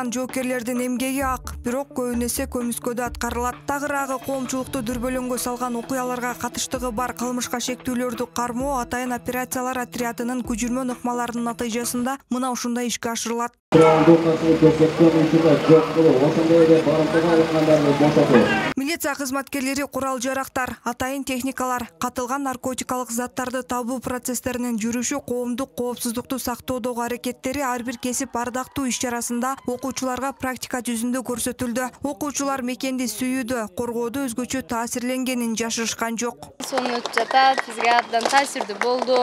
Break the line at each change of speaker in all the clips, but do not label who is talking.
аталган жоокерлердин эмгеги ак, бирок көбүн эсе көмүскөдө аткарылат. Тагыраагы коомчулукту дүрбөлөңгө салган окуяларга катыштыгы бар кылмышка шектүүлөрдү кармоо атайын операциялар отрядынын көчүрмө ыкмаларынын натыйжасында мына ушундай ишке ашырылат. Милиция кызматкерлери курал-жарактар, атайын техникалар, катылган наркотикалык заттарды табуу процесстеринин жүрүшү, коомдук коопсуздукту сактоодогу аракеттери ар бир кесип ардактуу иш-чарасында окуучуларга практика жүзүндө көрсөтүлдү. Окуучулар мекенди сүйүүдө, коргоодо өзгөчө таасирленгенин жашырышкан жок.
Сонун жатат, бизге абдан таасирдүү болду.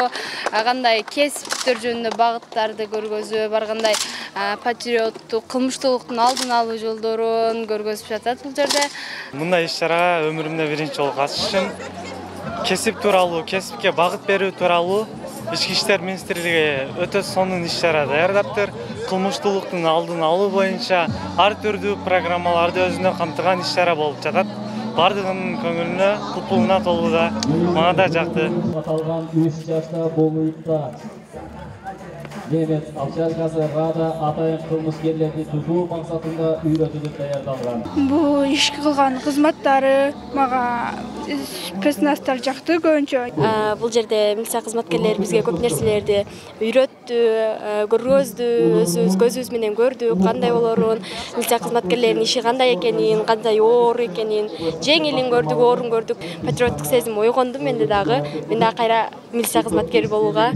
Кандай кесиптер жөнүндө багыттарды көргөзүп, баргандай патриоттук кылмыштуулуктун алдын алуу жолдорун көргөзүп жатат бул жерде.
Мындай иш-чарага өмүрүмдө биринчи жолу катышым. Кесип тууралуу, кесипке багыт берүү тууралуу Ички иштер министрлиги өтө сонун иш-чара даярдаптыр. Кылмыштуулуктун алдын алуу боюнча ар түрдүү программаларды өзүнө камтыган иш-чара болуп жатат. Бардыгынын көңүлүнө, купулуна толууда. Мага да жакты.
Аталган иш-чарада болууда Немет общагасыга да атайын кылмыскерлерди тутуу максатында үйрөтүлүп даярдалган.
Бул ишке кылган кызматтары мага персонаждар жакты көбүнчө.
Бул жерде милиция кызматкерлери бизге көп нерселерди үйрөттү, көргөздү, өзүбүз көзүбүз менен көрдүк, кандай болорун, милиция кызматкерлеринин иши кандай экенин, кандай оор экенин, жеңилин көрдүк, оорун көрдүк. Патриоттук сезим ойгонду менде дагы. Мен да кайра милиция кызматкери болууга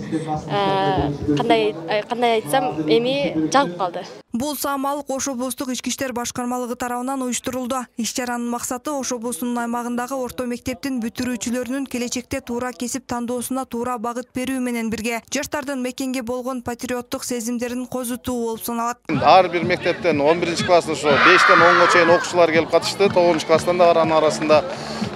кандай айтсам, эми жагып калды.
Бул Самалык Ош облустук ички иштер башкармалыгы тарабынан уюштурулду. Иш-чаранын максаты Ош облусунун аймагындагы орто мектептин бүтүрүүчүлөрүнүн келечекте туура кесип тандоосуна туура багыт берүү менен бирге жаштардын мекенге болгон патриоттук сезимдерин козутуу болуп саналат.
Ар бир мектептен 11-класстын 5-тен 10-га чейин окуучулар келип катышты. 9-класстан да баранын арасында.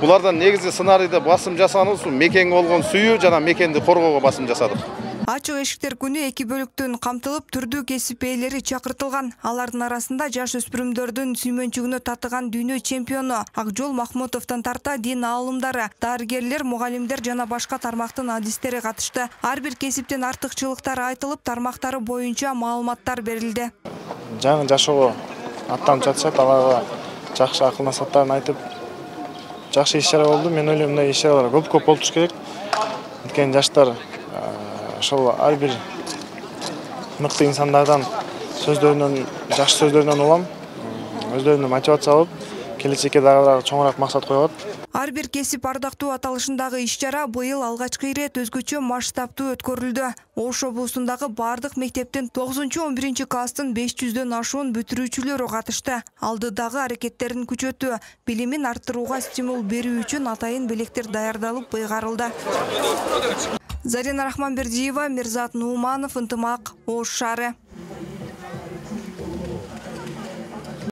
Булардан негизи сценарийде басым жасаныбыз мекенге болгон сүйүү жана мекенди коргоого басым жасадык.
Ачык эшиктер күнү 2 бөлүктөн камтылып, түрдүү кесип ээлери чакыртылган. Алардын арасында жаш өспүрүмдөрдүн сүймөнчүгүнө татыган дүйнө чемпиону Акжол Махмутовдон тарта дин аалымдары, дарыгерлер, мугалимдер жана башка тармактын адистери катышты. Ар бир кесиптин артыкчылыктары айтылып, тармактары боюнча маалыматтар берилди.
Жаңы жашоого аттанып жатышат, аларга жакшы акыл насааттарын айтып, жакшы иш-чара болду. Мен ойлойм, мындай иш-чаралар көп болуш керек. Анткени жаштар ошол ар бир мыкты инсандардан сөздөрүнөн, жакшы сөздөрүнөн улам, өздөрүнө мотивация алып, келечекке дагы чоңураак максат коет.
Ар бир кесип ардактуу аталышындагы иш-чара быйыл алгачкы ирет өзгөчө масштабтуу өткөрүлдү. Ош облусундагы бардык мектептин 9-11 класстын 500дөн ашуун бүтүрүүчүлөрү катышты. Алдыдагы аракеттерин күчөтүү, билимин арттырууга стимул берүү үчүн атайын белектер даярдалып ыйгарылды. Зарина Рахманбердиева, Мирзат Нууманов, Ынтымак, Ош шаары.